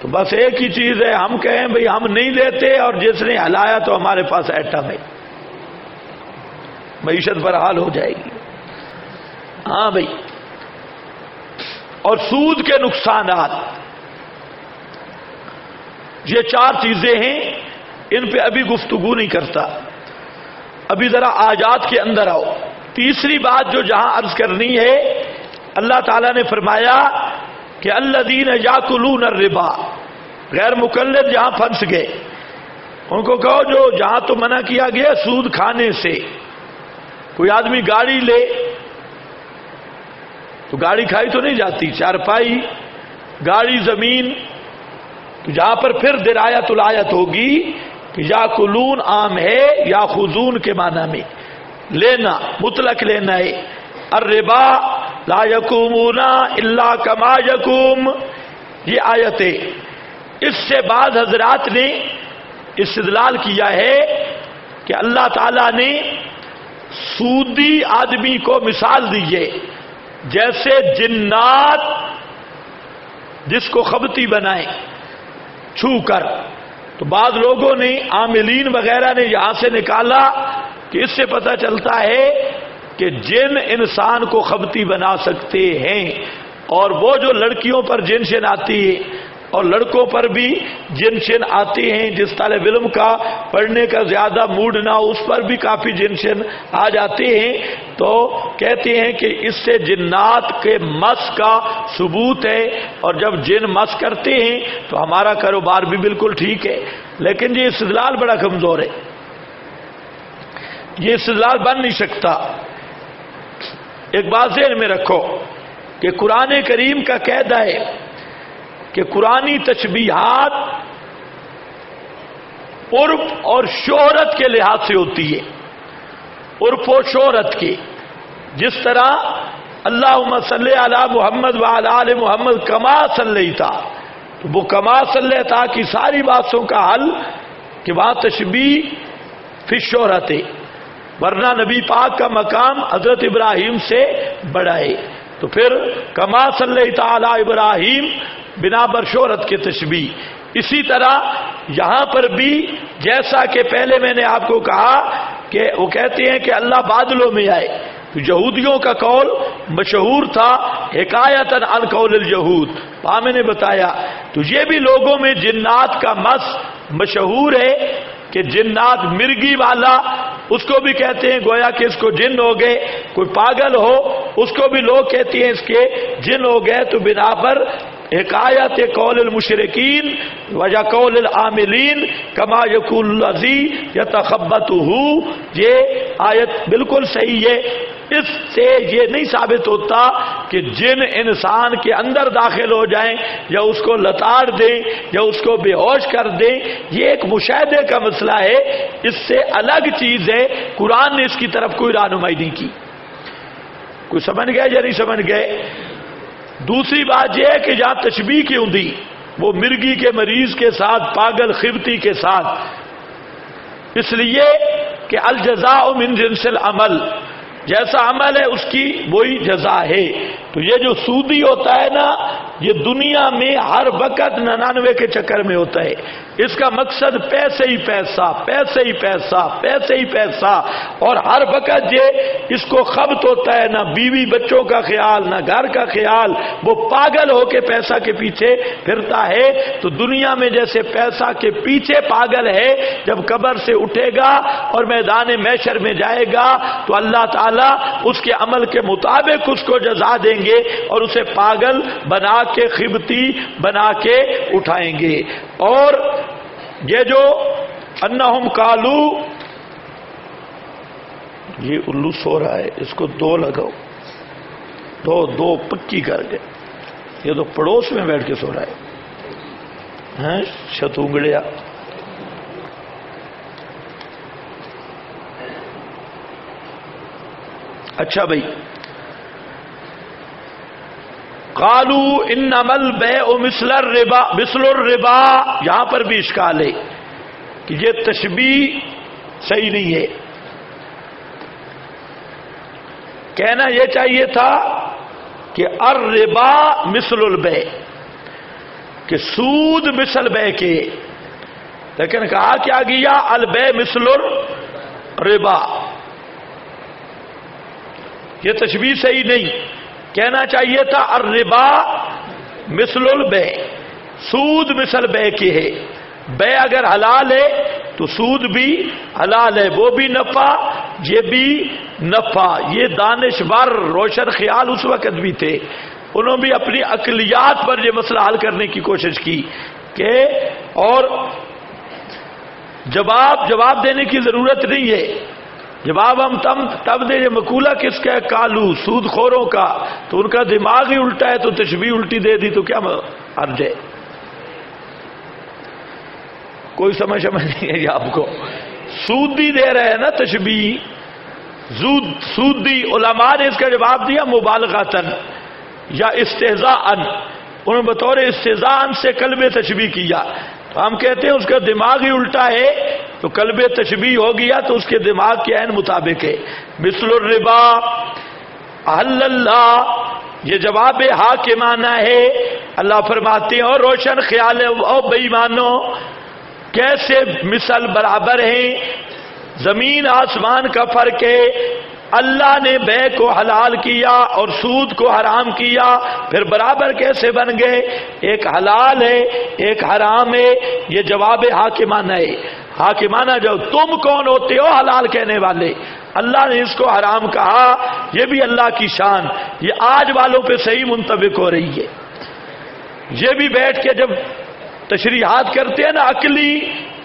تو بس ایک ہی چیز ہے، ہم کہیں بھئی ہم نہیں لیتے، اور جس نے ہلایا تو ہمارے پاس ایٹم ہے، معیشت برحال ہو جائے گی۔ ہاں بھئی، اور سود کے نقصانات، یہ 4 چیزیں ہیں، ان پہ ابھی گفتگو نہیں کرتا، ابھی ذرا آیات کے اندر آؤ۔ تیسری بات جو جہاں عرض کرنی ہے، اللہ تعالیٰ نے فرمایا کہ الذین یاکلون الربا، غیر مقلد جہاں پھنس گئے ان کو کہو جو جہاں تو منع کیا گیا سود کھانے سے، کوئی آدمی گاڑی لے تو گاڑی کھائی تو نہیں جاتی، چارپائی، گاڑی، زمین، تو جہاں پر پھر درایت الایت ہوگی کہ یاکلون عام ہے، یاخذون کے معنی میں لینا، مطلق لینا ہے۔ الربا لا یقومون الا کما یقوم، یہ آیت ہے۔ اس سے بعض حضرات نے استدلال کیا ہے کہ اللہ تعالیٰ نے سودی آدمی کو مثال دی ہے جیسے جنات جس کو خبتی بنائیں چھو کر، تو بعض لوگوں نے، عاملین وغیرہ نے یہاں سے نکالا کہ اس سے پتہ چلتا ہے کہ جن انسان کو خبتی بنا سکتے ہیں، اور وہ جو لڑکیوں پر جن شن آتی ہے اور لڑکوں پر بھی جن شن آتی ہیں، جس طالب علم کا پڑھنے کا زیادہ موڈ نہ ہو اس پر بھی کافی جن شن آ جاتے ہیں، تو کہتے ہیں کہ اس سے جنات کے مس کا ثبوت ہے، اور جب جن مس کرتے ہیں تو ہمارا کاروبار بھی بالکل ٹھیک ہے۔ لیکن یہ استدلال بڑا کمزور ہے، یہ استدلال بن نہیں سکتا۔ ایک بات ذہن میں رکھو کہ قرآن کریم کا قاعدہ ہے کہ قرآنی تشبیہات عرف اور شہرت کے لحاظ سے ہوتی ہے، عرف و شہرت کے، جس طرح اللہم صلی علی محمد وعلی آل محمد کما صلیتا، تو وہ کما صلیتا کی ساری باتوں کا حل کہ وہاں تشبیہ فی شہرت ہے، ورنہ نبی پاک کا مقام حضرت ابراہیم سے بڑا ہے، تو پھر کما صلیت علی ابراہیم بنا بر شہرت کے تشبیہ۔ اسی طرح یہاں پر بھی جیسا کہ پہلے میں نے آپ کو کہا کہ وہ کہتے ہیں کہ اللہ بادلوں میں آئے، تو یہودیوں کا قول مشہور تھا حکایتاً عن قول الیہود، وہاں میں نے بتایا. تو یہ بھی لوگوں میں جنات کا مس مشہور ہے کہ جنات مرگی والا اس کو بھی کہتے ہیں گویا کہ اس کو جن ہو گئے. کوئی پاگل ہو اس کو بھی لوگ کہتے ہیں اس کے جن ہو گئے. تو بنا پر حکایت قول المشرکین وجہ قول العاملین کما یقول الذی یتخبطہ، یہ آیت بالکل صحیح ہے. اس سے یہ نہیں ثابت ہوتا کہ جن انسان کے اندر داخل ہو جائیں یا اس کو لتاڑ دیں یا اس کو بے ہوش کر دیں. یہ ایک مشاہدے کا مسئلہ ہے، اس سے الگ چیز ہے. قرآن نے اس کی طرف کوئی رہنمائی نہیں کی. کوئی سمجھ گئے یا نہیں سمجھ گئے؟ دوسری بات یہ ہے کہ جہاں تشبیہ کیوں دی وہ مرگی کے مریض کے ساتھ، پاگل خبتی کے ساتھ، اس لیے کہ الجزاء من جنس العمل، جیسا عمل ہے اس کی وہی جزا ہے. تو یہ جو سودی ہوتا ہے نا، یہ دنیا میں ہر وقت 99 کے چکر میں ہوتا ہے. اس کا مقصد پیسے ہی پیسہ، پیسے ہی پیسہ، پیسے ہی پیسہ، اور ہر وقت یہ اس کو خبط ہوتا ہے، نہ بیوی بچوں کا خیال نہ گھر کا خیال، وہ پاگل ہو کے پیسہ کے پیچھے پھرتا ہے. تو دنیا میں جیسے پیسہ کے پیچھے پاگل ہے، جب قبر سے اٹھے گا اور میدان محشر میں جائے گا تو اللہ تعالیٰ اس کے عمل کے مطابق اس کو جزا دیں گے اور اسے پاگل بنا کے، خبتی بنا کے اٹھائیں گے. اور یہ جو انہم قالو، یہ الو سو رہا ہے، اس کو دو لگاؤ، دو پکی کر کے. یہ تو پڑوس میں بیٹھ کے سو رہا ہے، شتونگڑیا. اچھا بھائی، قالو انما البیع مثل الربا، یہاں پر بھی اشکال ہے کہ یہ تشبیہ صحیح نہیں ہے. کہنا یہ چاہیے تھا کہ الربا مثل البیع، کہ سود مثل بیع کے، لیکن کہا کیا گیا البیع مثل الربا. یہ تشبیہ صحیح نہیں. کہنا چاہیے تھا الربا مثل البیع، سود مثل بیع کے ہے. بیع اگر حلال ہے تو سود بھی حلال ہے، وہ بھی نفع یہ بھی نفع. یہ دانشور روشن خیال اس وقت بھی تھے، انہوں بھی اپنی عقلیات پر یہ مسئلہ حل کرنے کی کوشش کی کہ، اور جواب دینے کی ضرورت نہیں ہے. جواب ہم تب دے. یہ مقولہ کس کا ہے؟ کالو، سود خوروں کا. تو ان کا دماغ ہی الٹا ہے تو تشبیہ الٹی دے دی تو کیا حرج ہے؟ کوئی سمجھ نہیں ہے آپ کو. سودی دے رہے ہیں نا تشبیہ، سودی. علماء نے اس کا جواب دیا مبالغتاً یا استہزاءً. انہوں نے بطور استہزاء سے قلب تشبیہ کیا. تو ہم کہتے ہیں اس کا دماغ ہی الٹا ہے تو قلب تشبیہ ہو گیا تو اس کے دماغ کے عین مطابق ہے. مثل الربا احل اللہ، یہ جواب ہاں کے معنی ہے. اللہ فرماتے ہیں اور روشن خیال ہے او بے ایمانو، کیسے مثل برابر ہیں، زمین آسمان کا فرق ہے. اللہ نے بیع کو حلال کیا اور سود کو حرام کیا، پھر برابر کیسے بن گئے؟ ایک حلال ہے ایک حرام ہے. یہ جواب حاکمانہ ہے. حاکمانہ جو تم کون ہوتے ہو حلال کہنے والے؟ اللہ نے اس کو حرام کہا، یہ بھی اللہ کی شان. یہ آج والوں پہ صحیح منطبق ہو رہی ہے. یہ بھی بیٹھ کے جب تشریحات کرتے ہیں نا عقلی،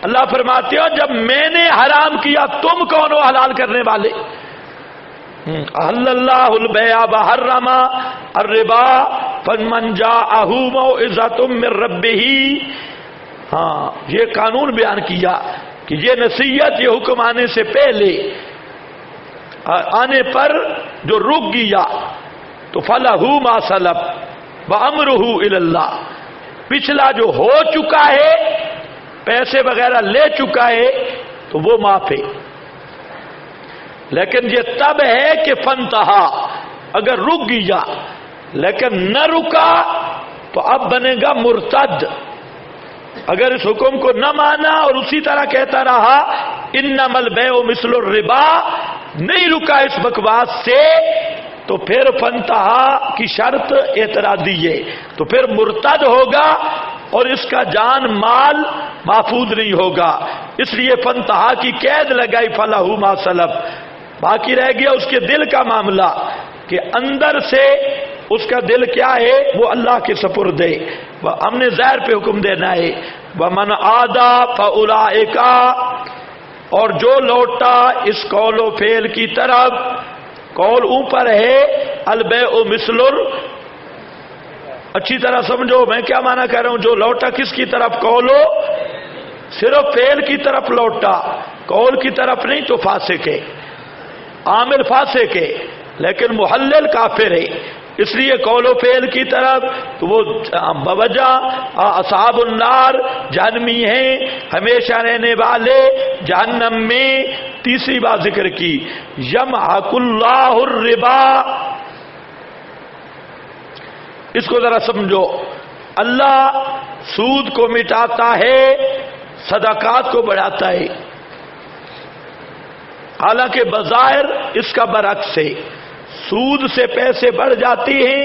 اللہ فرماتے ہو جب میں نے حرام کیا تم کون ہو حلال کرنے والے؟ احل اللہ البیع وحرم الربا فمن جاءہ موعظۃ من ربہ. ہاں، یہ قانون بیان کیا کہ یہ نصیحت، یہ حکم آنے سے پہلے، آنے پر جو رک گیا تو فلہ ما سلف وامرہ الی اللہ، پچھلا جو ہو چکا ہے پیسے وغیرہ لے چکا ہے تو وہ معاف ہے. لیکن یہ تب ہے کہ فنتہا، اگر رک گیا لیکن نہ رکا تو اب بنے گا مرتد. اگر اس حکم کو نہ مانا اور اسی طرح کہتا رہا انما البیع مثل الربا، نہیں رکا اس بکواس سے تو پھر فنتہا کی شرط اعتراضی ہے، تو پھر مرتد ہوگا اور اس کا جان مال محفوظ نہیں ہوگا، اس لیے فنتہا کی قید لگائی فلہ ما سلف۔ باقی رہ گیا اس کے دل کا معاملہ کہ اندر سے اس کا دل کیا ہے، وہ اللہ کے سپرد ہے، ہم نے ظاہر پہ حکم دینا ہے۔ وَمَنْ عَادَى فَأُولَئِكَ، اور جو لوٹا اس قول و فعل کی طرف، قول اوپر ہے البیع مثل، اچھی طرح سمجھو میں کیا معنی کہہ رہا ہوں، جو لوٹا کس کی طرف، قولو، صرف فعل کی طرف لوٹا، قول کی طرف نہیں تو فاسق ہے، عامل فاسق ہے، لیکن محلل کافر ہے، اس لیے قول و فعل کی طرف تو وہ بوجہ اصحاب النار جہنمی ہیں، ہمیشہ رہنے والے جہنم میں۔ تیسری بات ذکر کی یمحق اللہ الربا، اس کو ذرا سمجھو، اللہ سود کو مٹاتا ہے، صدقات کو بڑھاتا ہے، حالانکہ بظاہر اس کا برعکس ہے، سود سے پیسے بڑھ جاتی ہیں،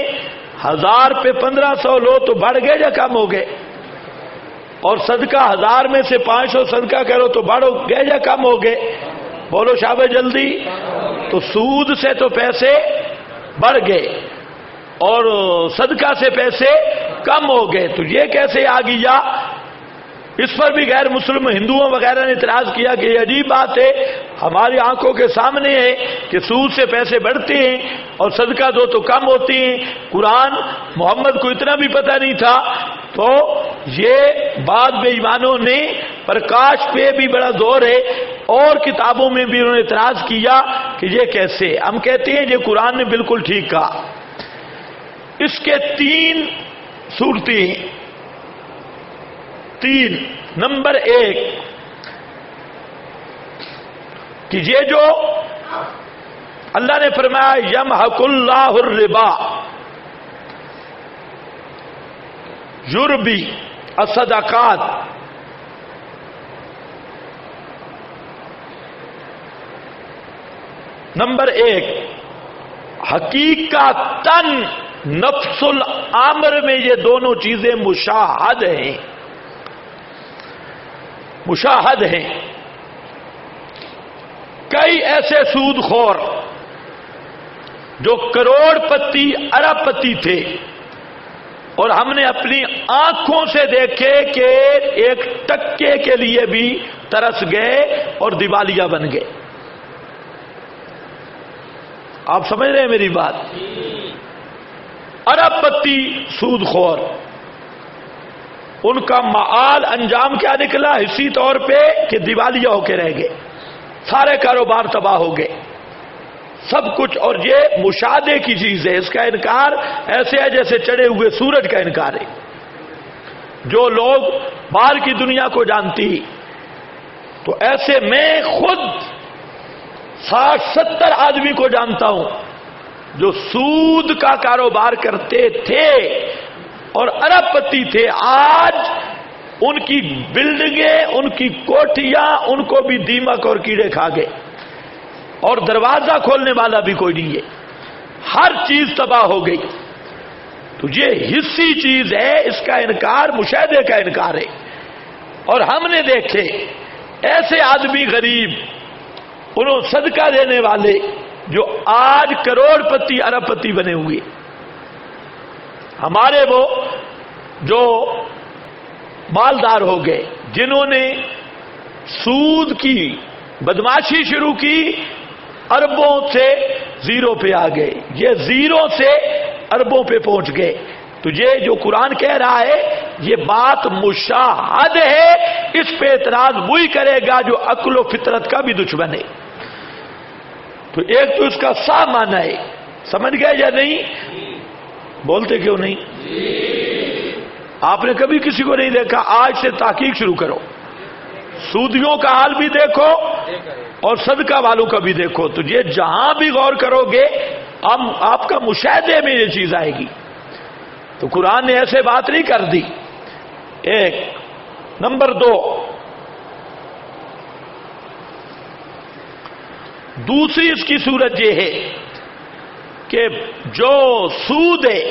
1000 پہ 1500 لو تو بڑھ گئے یا کم ہو گئے، اور صدقہ 1000 میں سے 500 صدقہ کرو تو بڑھ گئے یا کم ہو گئے، بولو شابہ جلدی۔ تو سود سے تو پیسے بڑھ گئے اور صدقہ سے پیسے کم ہو گئے، تو یہ کیسے آ گیا؟ اس پر بھی غیر مسلم ہندوؤں وغیرہ نے اعتراض کیا کہ یہ عجیب بات ہے، ہماری آنکھوں کے سامنے ہے کہ سود سے پیسے بڑھتے ہیں اور صدقہ دو تو کم ہوتی ہیں، قرآن محمد کو اتنا بھی پتہ نہیں تھا۔ تو یہ بعد بے ایمانوں نے پرکاش پہ بھی بڑا زور ہے، اور کتابوں میں بھی انہوں نے اعتراض کیا کہ یہ کیسے، ہم کہتے ہیں یہ قرآن نے بالکل ٹھیک کہا۔ اس کے 3 صورتیں ہیں، 3۔ نمبر 1 کہ یہ جو اللہ نے فرمایا یمحق اللہ الربا یربی الصدقات، نمبر 1 حقیقتاً نفس الامر میں یہ دونوں چیزیں مشاہد ہیں، مشاہد ہیں۔ کئی ایسے سود خور جو کروڑ پتی ارب پتی تھے اور ہم نے اپنی آنکھوں سے دیکھے کہ ایک ٹکے کے لیے بھی ترس گئے اور دیوالیہ بن گئے۔ آپ سمجھ رہے ہیں میری بات؟ ارب پتی سود خور، ان کا معال انجام کیا نکلا؟ حصی طور پہ کہ دیوالیہ ہو کے رہ گئے، سارے کاروبار تباہ ہو گئے، سب کچھ۔ اور یہ مشاہدے کی چیز ہے، اس کا انکار ایسے ہے جیسے چڑھے ہوئے سورج کا انکار ہے۔ جو لوگ باہر کی دنیا کو جانتی، تو ایسے میں خود 60-70 آدمی کو جانتا ہوں جو سود کا کاروبار کرتے تھے اور ارب پتی تھے، آج ان کی بلڈنگیں، ان کی کوٹھیاں، ان کو بھی دیمک اور کیڑے کھا گئے، اور دروازہ کھولنے والا بھی کوئی نہیں ہے، ہر چیز تباہ ہو گئی۔ تو یہ حصی چیز ہے، اس کا انکار مشاہدے کا انکار ہے۔ اور ہم نے دیکھے ایسے آدمی غریب، انہوں صدقہ دینے والے جو آج کروڑ پتی ارب پتی بنے ہوئے، ہمارے وہ جو مالدار ہو گئے، جنہوں نے سود کی بدماشی شروع کی، اربوں سے زیرو پہ آ گئے، یہ زیرو سے اربوں پہ پہنچ گئے۔ تو یہ جو قرآن کہہ رہا ہے یہ بات مشاہد ہے، اس پہ اعتراض وہی کرے گا جو عقل و فطرت کا بھی دشمن ہے۔ تو ایک تو اس کا صاف معنی ہے، سمجھ گئے یا نہیں؟ بولتے کیوں نہیں؟ آپ نے کبھی کسی کو نہیں دیکھا؟ آج سے تحقیق شروع کرو، سودیوں کا حال بھی دیکھو اور صدقہ والوں کا بھی دیکھو، تو یہ جہاں بھی غور کرو گے آپ کا مشاہدے میں یہ چیز آئے گی۔ تو قرآن نے ایسے بات نہیں کر دی۔ ایک نمبر 2، دوسری اس کی صورت یہ ہے کہ جو سود ہے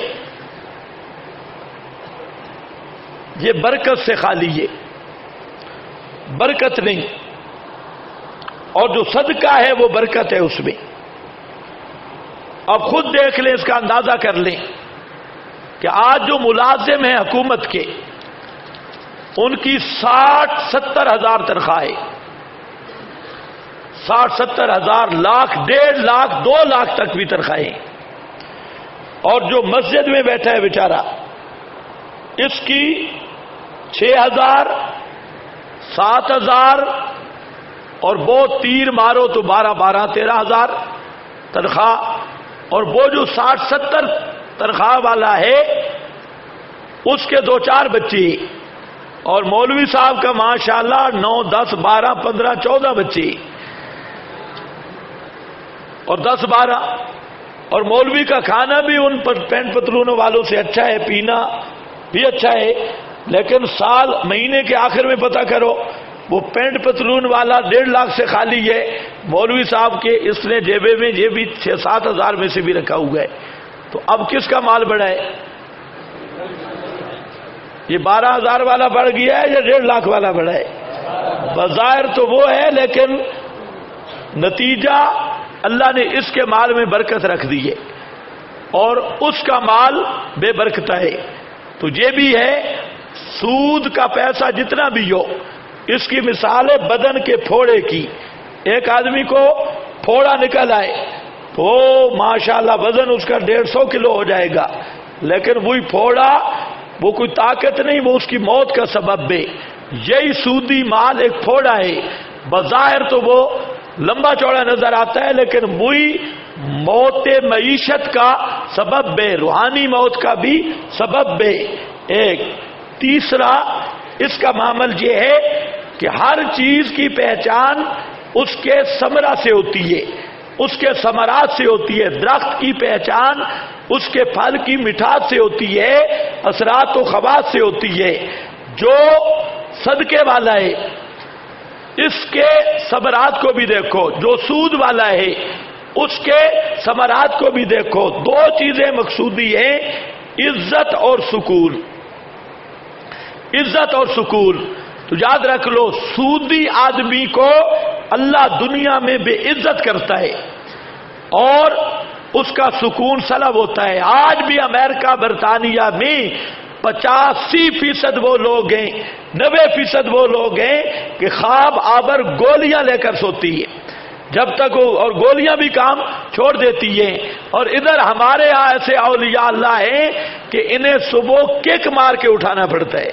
یہ برکت سے خالی ہے، برکت نہیں، اور جو صدقہ ہے وہ برکت ہے اس میں۔ اب خود دیکھ لیں، اس کا اندازہ کر لیں کہ آج جو ملازم ہیں حکومت کے، ان کی 60-70 ہزار تنخواہیں، 60-70 ہزار، لاکھ، 1.5 لاکھ، 2 لاکھ تک بھی تنخواہیں، اور جو مسجد میں بیٹھا ہے بیچارہ، اس کی 6,000، 7,000، اور وہ تیر مارو تو 12-13 ہزار تنخواہ، اور وہ جو 60-70 تنخواہ والا ہے اس کے 2-4 بچے، اور مولوی صاحب کا ماشاءاللہ 9، 10، 12، 15، 14 بچے، اور 10-12، اور مولوی کا کھانا بھی ان پر پینٹ پتلونوں والوں سے اچھا ہے، پینا بھی اچھا ہے، لیکن سال مہینے کے آخر میں پتہ کرو وہ پینٹ پتلون والا 1.5 لاکھ سے خالی ہے، مولوی صاحب کے اس نے جیبے میں یہ بھی 6-7 ہزار میں سے بھی رکھا ہوا ہے، تو اب کس کا مال بڑھا ہے؟ یہ 12,000 والا بڑھ گیا ہے یا 1.5 لاکھ والا بڑھا ہے؟ بظاہر تو وہ ہے، لیکن نتیجہ اللہ نے اس کے مال میں برکت رکھ دی ہے، اور اس کا مال بے برکت ہے۔ تو یہ بھی ہے، سود کا پیسہ جتنا بھی ہو، اس کی مثال ہے بدن کے پھوڑے کی۔ ایک آدمی کو پھوڑا نکل آئے تو ماشاءاللہ وزن اس کا 150 کلو ہو جائے گا، لیکن وہی پھوڑا وہ کوئی طاقت نہیں، وہ اس کی موت کا سبب ہے۔ یہی سودی مال ایک پھوڑا ہے، بظاہر تو وہ لمبا چوڑا نظر آتا ہے، لیکن وہی موت معیشت کا سبب ہے، روحانی موت کا بھی سبب ہے۔ ایک تیسرا اس کا معامل یہ ہے کہ ہر چیز کی پہچان اس کے ثمرہ سے ہوتی ہے، اس کے ثمرات سے ہوتی ہے۔ درخت کی پہچان اس کے پھل کی مٹھاس سے ہوتی ہے، اثرات و خواص سے ہوتی ہے۔ جو صدقے والا ہے اس کے ثمرات کو بھی دیکھو، جو سود والا ہے اس کے ثمرات کو بھی دیکھو۔ دو چیزیں مقصودی ہیں، عزت اور سکون، عزت اور سکون۔ تو یاد رکھ لو، سودی آدمی کو اللہ دنیا میں بے عزت کرتا ہے اور اس کا سکون سلب ہوتا ہے۔ آج بھی امریکہ برطانیہ میں 85% وہ لوگ ہیں، 90% وہ لوگ ہیں کہ خواب آور گولیاں لے کر سوتی ہے جب تک وہ، اور گولیاں بھی کام چھوڑ دیتی ہیں۔ اور ادھر ہمارے ہاں ایسے اولیاء اللہ ہیں کہ انہیں صبح کک مار کے اٹھانا پڑتا ہے،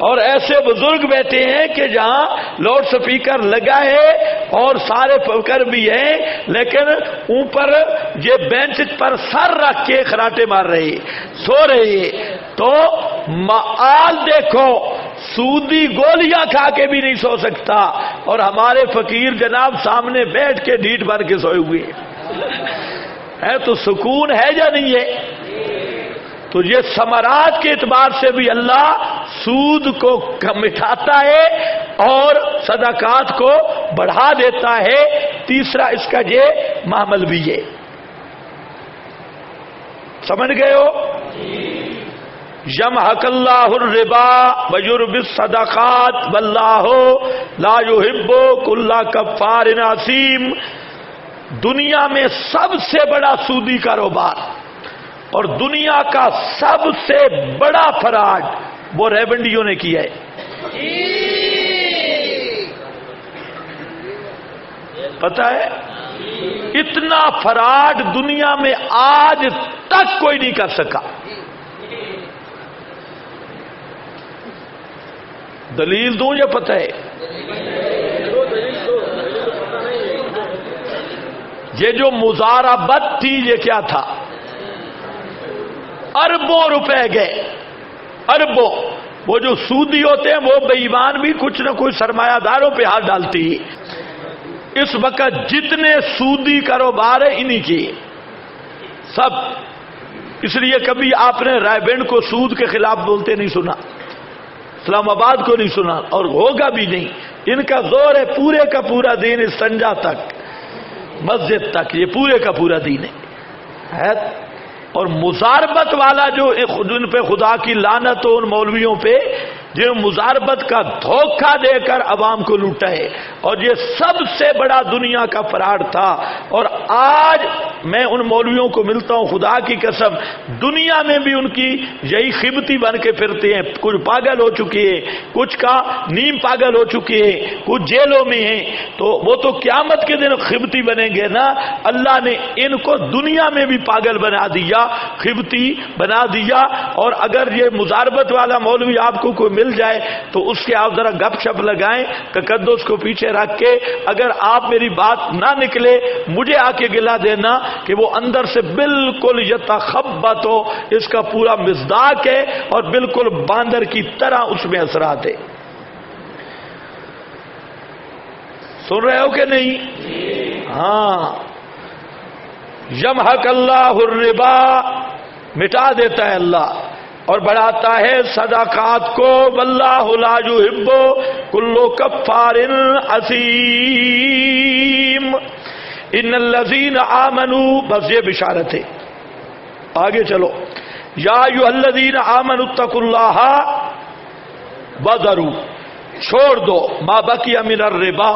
اور ایسے بزرگ بیٹھے ہیں کہ جہاں لاؤڈ سپیکر لگا ہے اور سارے فکر بھی ہیں، لیکن اوپر یہ بینچ پر سر رکھ کے خراٹے مار رہے، سو رہے۔ تو معال دیکھو، سودی گولیاں کھا کے بھی نہیں سو سکتا، اور ہمارے فقیر جناب سامنے بیٹھ کے ڈھیٹ بھر کے سوئے ہوئے ہے۔ تو سکون ہے یا نہیں ہے؟ تو یہ ثمرات کے اعتبار سے بھی اللہ سود کو مٹھاتا ہے اور صدقات کو بڑھا دیتا ہے۔ تیسرا اس کا یہ معامل بھی ہے، سمجھ گئے ہو؟ یمحق اللہ الربا ویربی الصدقات واللہ لا یحب کل کفار اثیم۔ دنیا میں سب سے بڑا سودی کاروبار اور دنیا کا سب سے بڑا فراڈ وہ ریونڈیوں نے کیا ہے۔ پتہ ہے اتنا فراڈ دنیا میں آج تک کوئی نہیں کر سکا۔ دلیل دوں یہ پتہ ہے؟ یہ جو مزاربت تھی یہ کیا تھا؟ اربوں روپے گئے، اربوں۔ وہ جو سودی ہوتے ہیں وہ بے ایمان بھی کچھ نہ کچھ سرمایہ داروں پہ ہاتھ ڈالتی ہے۔ اس وقت جتنے سودی کاروبار ہیں انہی کی سب۔ اس لیے کبھی آپ نے رائے بینڈ کو سود کے خلاف بولتے نہیں سنا، اسلام آباد کو نہیں سنا، اور ہوگا بھی نہیں۔ ان کا زور ہے پورے کا پورا دین استنجا تک۔ مسجد تک، یہ پورے کا پورا دین ہے۔ اور مزاربت والا جو جن پہ خدا کی لعنت ہو، ان مولویوں پہ جنہوں مزاربت کا دھوکہ دے کر عوام کو لوٹا ہے، اور یہ سب سے بڑا دنیا کا فراڈ تھا۔ اور آج میں ان مولویوں کو ملتا ہوں، خدا کی قسم دنیا میں بھی ان کی یہی خبتی بن کے پھرتے ہیں، کچھ پاگل ہو چکے ہیں، کچھ کا نیم پاگل ہو چکے ہیں، کچھ جیلوں میں ہیں، تو وہ تو قیامت کے دن خبتی بنیں گے نا۔ اللہ نے ان کو دنیا میں بھی پاگل بنا دیا، خبتی بنا دیا۔ اور اگر یہ مزاربت والا مولوی آپ کو کوئی مل جائے تو اس کے آپ ذرا گپ شپ لگائیں، تقدس کو پیچھے رکھ کے، اگر آپ میری بات نہ نکلے مجھے آ کے گلا دینا کہ وہ اندر سے بالکل یتخبط ہو، اس کا پورا مصداق ہے اور بالکل باندر کی طرح اس میں اثرات ہے۔ سن رہے ہو کہ نہیں؟ ہاں، یمحق اللہ الربا، مٹا دیتا ہے اللہ اور بڑھاتا ہے صدقات کو، واللہ لا یحب کل کفار اثیم، ان الذین آمنوا، بس یہ بشارت ہے، آگے چلو، یا ایھا الذین آمنوا اتقوا اللہ وذروا، چھوڑ دو ما بقی من الربا۔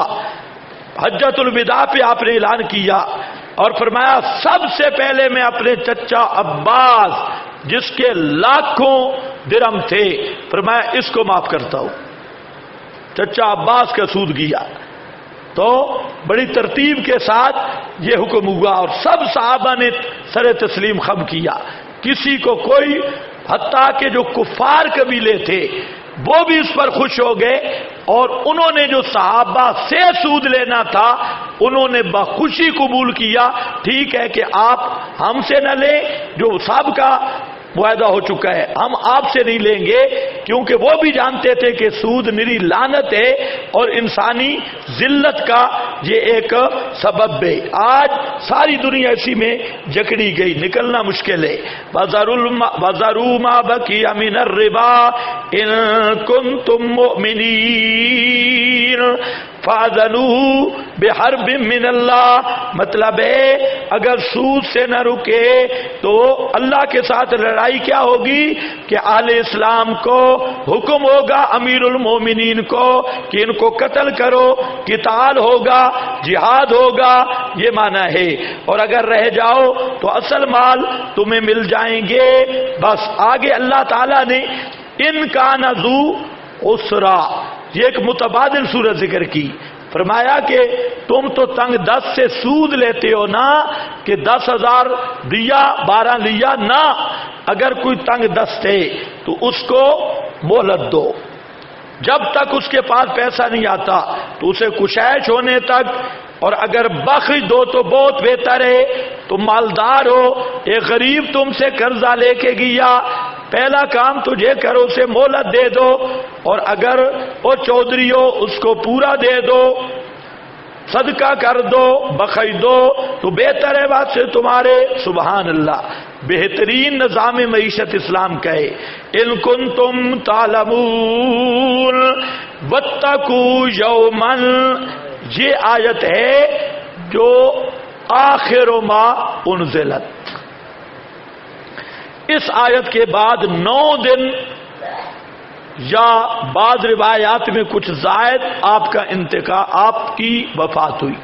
حجۃ الوداع پہ آپ نے اعلان کیا اور فرمایا سب سے پہلے میں اپنے چچا عباس جس کے لاکھوں درہم تھے، فرمایا اس کو معاف کرتا ہوں۔ چچا عباس کا سود گیا تو بڑی ترتیب کے ساتھ یہ حکم ہوا اور سب صحابہ نے سر تسلیم خم کیا، کسی کو کوئی، حتیٰ کہ جو کفار قبیلے تھے وہ بھی اس پر خوش ہو گئے، اور انہوں نے جو صحابہ سے سود لینا تھا انہوں نے بخوشی قبول کیا، ٹھیک ہے کہ آپ ہم سے نہ لیں، جو صاحب کا معاہدہ ہو چکا ہے ہم آپ سے نہیں لیں گے، کیونکہ وہ بھی جانتے تھے کہ سود نری لعنت ہے اور انسانی ذلت کا یہ ایک سبب ہے۔ آج ساری دنیا اسی میں جکڑی گئی، نکلنا مشکل ہے۔ وَذَرُوا مَا بَقِیَ مِنَ الرِّبَا إِن كُنتُم مُّؤْمِنِینَ فَأَذَنُوا بِحَرْبٍ مِّنَ اللَّهِ، مطلب ہے اگر سود سے نہ رکے تو اللہ کے ساتھ لڑائی کیا ہوگی کہ اہل اسلام کو حکم ہوگا، امیر المومنین کو، کہ ان کو قتل کرو، قتال ہوگا، جہاد ہوگا، یہ معنی ہے۔ اور اگر رہ جاؤ تو اصل مال تمہیں مل جائیں گے۔ بس آگے اللہ تعالیٰ نے ان کا ذو عسرا، یہ ایک متبادل صورت ذکر کی، فرمایا کہ تم تو تنگ دست سے سود لیتے ہو نا، کہ 10,000 دیا 12 لیا نہ، اگر کوئی تنگ دست ہے تو اس کو مہلت دو، جب تک اس کے پاس پیسہ نہیں آتا تو اسے کشائش ہونے تک، اور اگر بخش دو تو بہت بہتر ہے۔ تم مالدار ہو، ایک غریب تم سے قرضہ لے کے گیا، پہلا کام تجھے کرو، اسے مہلت دے دو، اور اگر وہ چودھری ہو اس کو پورا دے دو، صدقہ کر دو، بخش دو، تو بہتر ہے بات سے تمہارے۔ سبحان اللہ، بہترین نظام معیشت اسلام کا ہے۔ ان کنتم تعلمون واتقوا یوما، یہ آیت ہے جو آخر ما انزلت، اس آیت کے بعد 9 دن یا بعض روایات میں کچھ زائد آپ کا انتقال، آپ کی وفات ہوئی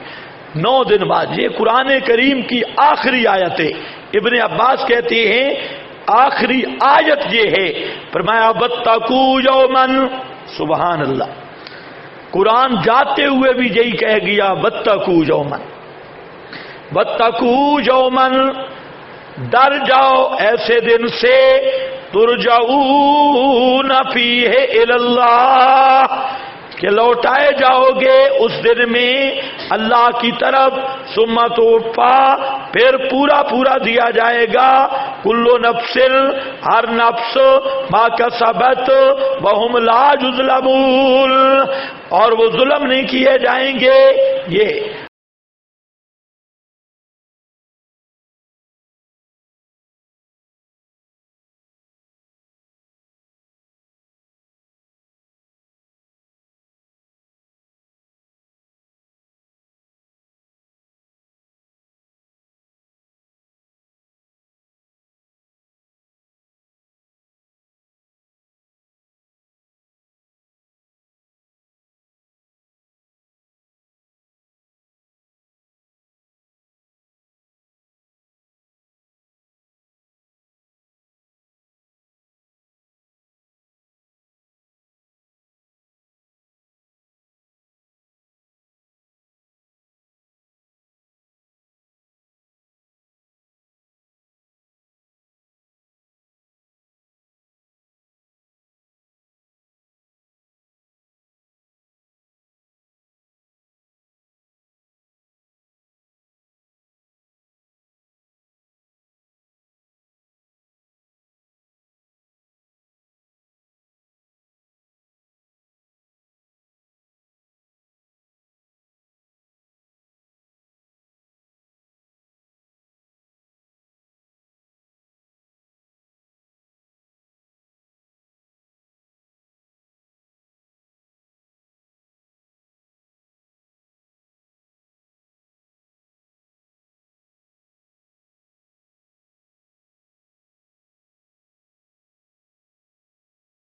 9 دن بعد۔ یہ قرآن کریم کی آخری آیت ہے۔ ابن عباس کہتے ہیں آخری آیت یہ ہے، فرمایا واتقوا یوما، سبحان اللہ، قرآن جاتے ہوئے بھی یہی کہہ گیا واتقوا یوما، واتقوا یوما، ڈر جاؤ ایسے دن سے، ترجعون فیہ الی اللہ، کہ لوٹائے جاؤ گے اس دن میں اللہ کی طرف، ثم توفا، پھر پورا پورا دیا جائے گا، کل نفس، ہر نفس، ما کسبت وہم لا یظلمون، اور وہ ظلم نہیں کیے جائیں گے۔ یہ